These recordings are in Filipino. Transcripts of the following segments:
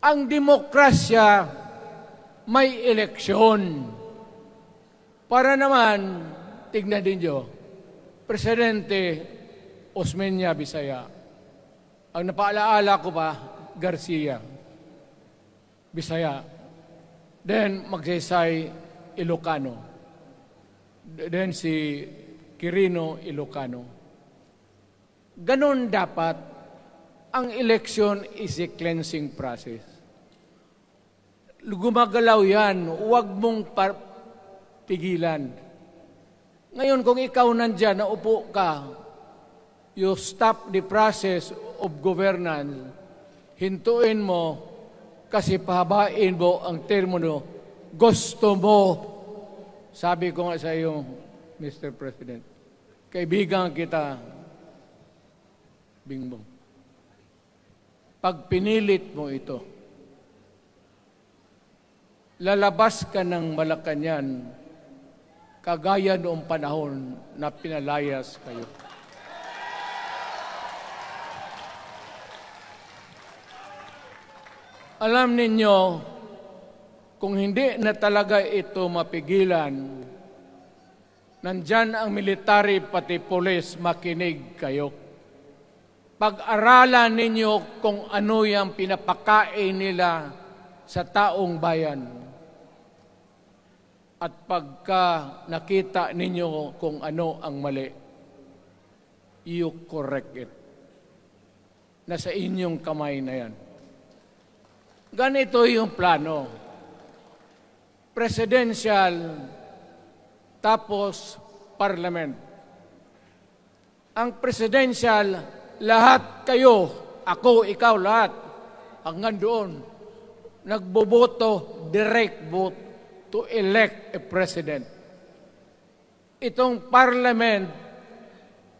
Ang demokrasya may eleksyon. Para naman, tignan din nyo, Presidente Osmeña Bisaya. Ang napaalaala ko pa, Garcia Bisaya. Then Magsaysay Ilocano. Then si Quirino Ilocano. Ganon dapat. Ang election is a cleansing process. Gumagalaw yan, huwag mong pigilan. Ngayon, kung ikaw nandyan, naupo ka, you stop the process of governance, hintuin mo, kasi pahabain mo ang termo mo, gusto mo. Sabi ko nga sa iyo, Mr. President, kaibigan kita, Bingbong. Pag pinilit mo ito, lalabas ka ng Malacanang kagaya noong panahon na pinalayas kayo. Alam ninyo, kung hindi na talaga ito mapigilan, nandyan ang military pati polis, makinig kayo. Pag-aralan ninyo kung ano yung pinapakain nila sa taong bayan. At pagka nakita ninyo kung ano ang mali, you correct it. Nasa inyong kamay na yan. Ganito yung plano. Presidential, tapos parliament. Ang presidential, lahat kayo, ako, ikaw, lahat, hanggang doon, nagboboto, direct vote to elect a president. Itong parliament,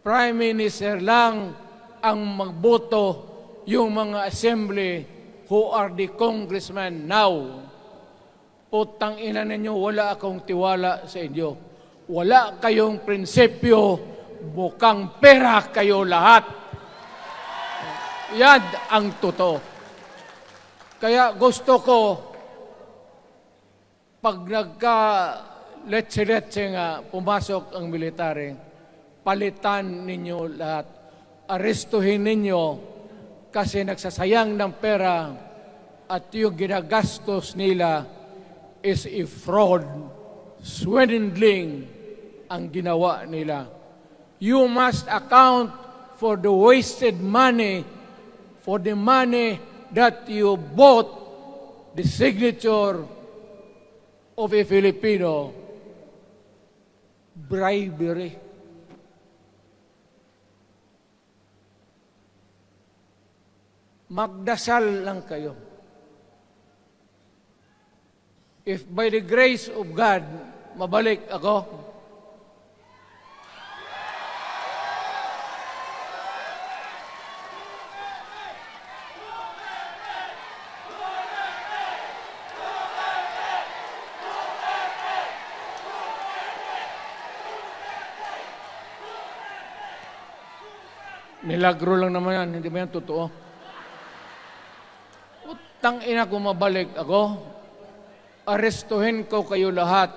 prime minister lang ang magboto, yung mga assembly who are the congressmen now. Putang ina ninyo, wala akong tiwala sa inyo. Wala kayong prinsipyo, bukang pera kayo lahat. Yan ang totoo. Kaya gusto ko, pag nagka-letse-letse nga pumasok ang military, palitan ninyo lahat. Arestuhin ninyo kasi nagsasayang ng pera at yung ginagastos nila is a fraud, swindling ang ginawa nila. You must account for the wasted money, for the money that you bought the signature of a Filipino. Bribery. Magdasal lang kayo. If by the grace of God, mabalik ako, milagro lang naman yan, hindi ba yan totoo? Utang ina ko mabalik ako, arestuhin ko kayo lahat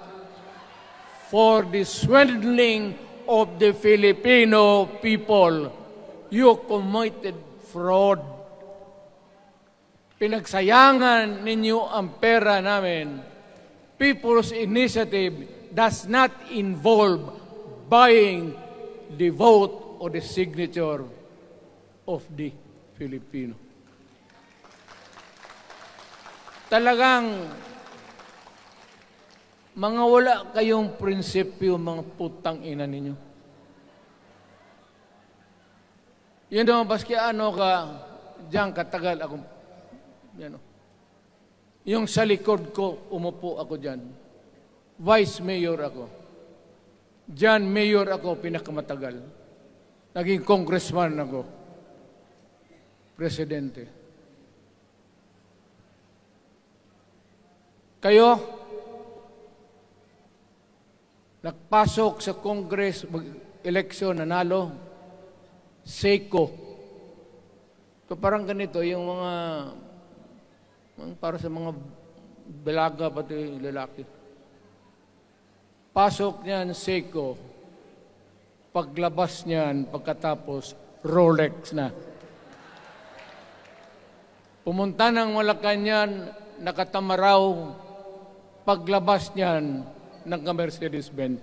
for the swindling of the Filipino people. You committed fraud. Pinagsayangan ninyo ang pera namin. People's Initiative does not involve buying the vote or the signature of the Filipino. Talagang mga wala kayong prinsipyo, mga putang ina ninyo. Yun naman, baski ano ka, diyan katagal ako, yan o. Yung sa likod ko, umupo ako diyan. Vice Mayor ako. Diyan, Mayor ako, pinakamatagal. Naging congressman ako. Presidente. Kayo, nagpasok sa Congress, eleksyon, nanalo, Seiko. So parang ganito, yung mga Para sa mga dalaga pati lalaki. Pasok niyan, Seiko. Paglabas niyan, pagkatapos, Rolex na. Pumunta ng Malacanang, nakatamaraw, paglabas niyan, ng Mercedes-Benz.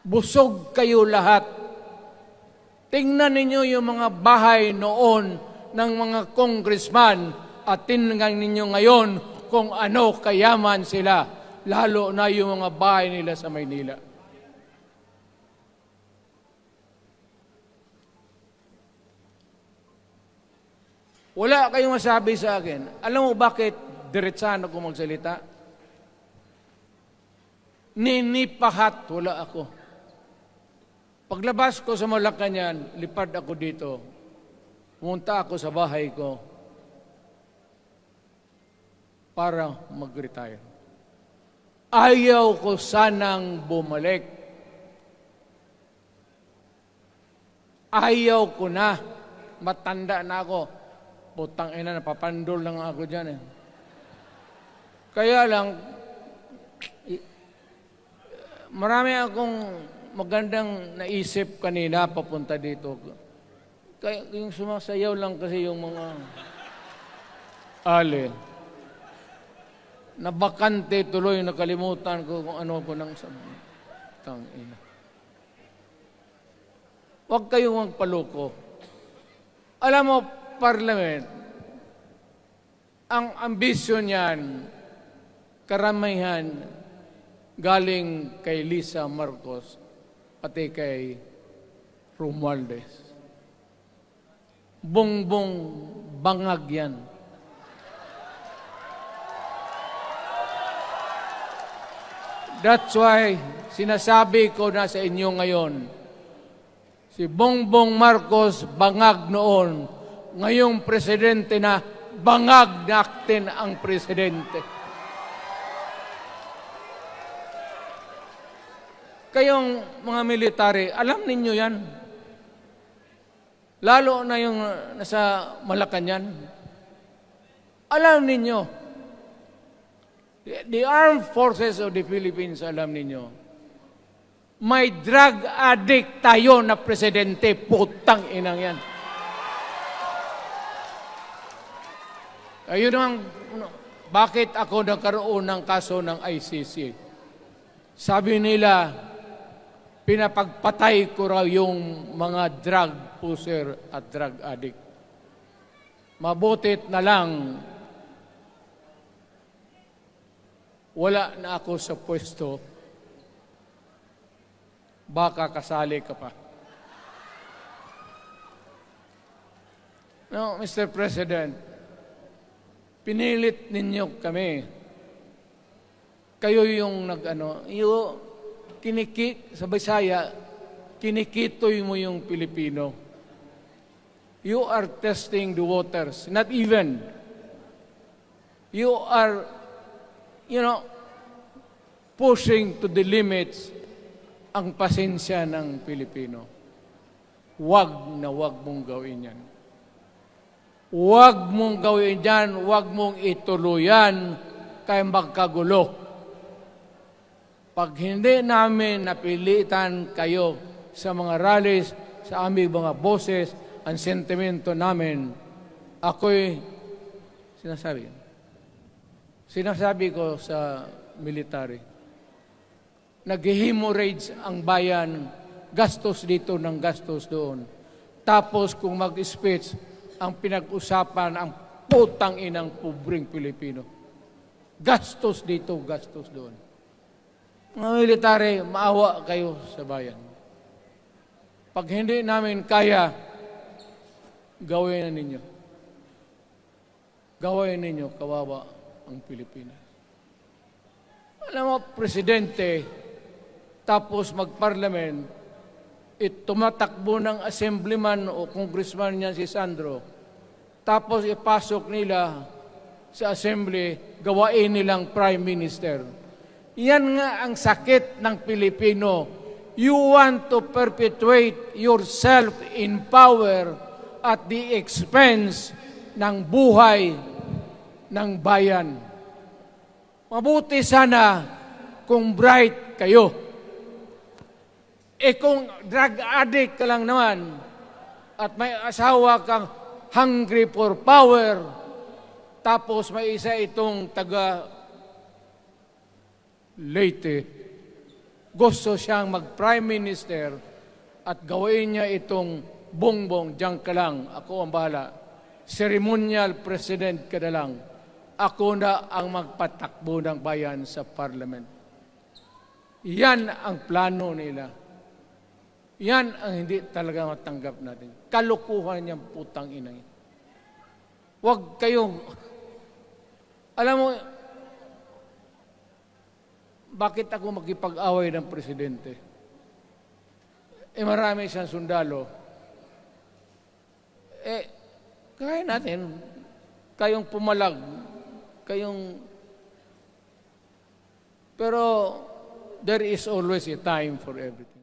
Busog kayo lahat. Tingnan ninyo yung mga bahay noon ng mga congressman at tingnan ninyo ngayon kung ano kayaman sila, lalo na yung mga bahay nila sa Maynila. Wala kayong masabi sa akin. Alam mo bakit diretsahan ako magsalita? Ninipahat, wala ako. Paglabas ko sa Malacanang, lipad ako dito. Pumunta ako sa bahay ko para mag-retire. Ayaw ko sanang bumalik. Ayaw ko na. Matanda na ako. Putang ina, napapandol lang ako dyan eh. Kaya lang, marami akong magandang naisip kanina papunta dito. Kaya yung sumasayaw lang kasi yung mga ali. Nabakante tuloy, nakalimutan ko kung ano ko nang tangina. Huwag kayong magpaloko. Alam mo, Parliament, ang ambisyon niyan, karamihan, galing kay Lisa Marcos, pati kay Romualdez. Bongbong bangag yan. That's why sinasabi ko na sa inyo ngayon, si Bongbong Marcos bangag noon, ngayong presidente na bangag natin ang presidente. Kayong mga military, alam ninyo yan. Lalo na yung nasa Malacanang. Alam ninyo. The Armed Forces of the Philippines, alam ninyo. May drug addict tayo na presidente. Putang inang yan. Ayun ang, bakit ako nagkaroon ng kaso ng ICC? Sabi nila, pinapagpatay ko raw yung mga drug user at drug addict. Mabutit na lang, wala na ako sa pwesto, baka kasali ka pa. No, Mr. President, pinilit ninyo kami. Kayo yung sa Bisaya, kinikitoy mo yung Pilipino. You are testing the waters. Not even. You are, pushing to the limits ang pasensya ng Pilipino. Wag na wag mong gawin yan. Huwag mong gawin yan, huwag mong ituluyan kaya magkagulo. Pag hindi namin napilitan kayo sa mga rallies, sa aming mga boses, ang sentimento namin, ako'y sinasabi ko sa military, nag-hemorrhage ang bayan, gastos dito ng gastos doon. Tapos kung mag-speech, ang pinag-usapan ang putang inang pobreng Pilipino. Gastos dito, gastos doon. Mga military, maawa kayo sa bayan. Pag hindi namin kaya, gawin na ninyo. Gawin ninyo, kawawa ang Pilipinas. Alam mo, presidente, tapos mag-parliament, tumatakbo ng assemblyman o congressman niya si Sandro, tapos ipasok nila sa assembly, gawain nilang prime minister. Yan nga ang sakit ng Pilipino. You want to perpetuate yourself in power at the expense ng buhay ng bayan. Mabuti sana kung bright kayo. Kung drug addict ka lang naman at may asawa kang hungry for power, tapos may isa itong taga Leyte, gusto siyang mag-prime minister at gawin niya itong bongbong, diyan ka lang, ako ang bahala. Ceremonial president ka na lang. Ako na ang magpatakbo ng bayan sa parliament. Yan ang plano nila. Yan ang hindi talaga matanggap natin. Kalukuhan niyang putang ina. Huwag kayong, alam mo, bakit ako makipag-away ng presidente? Marami siyang sundalo. Kaya natin, kayong pumalag, pero there is always a time for everything.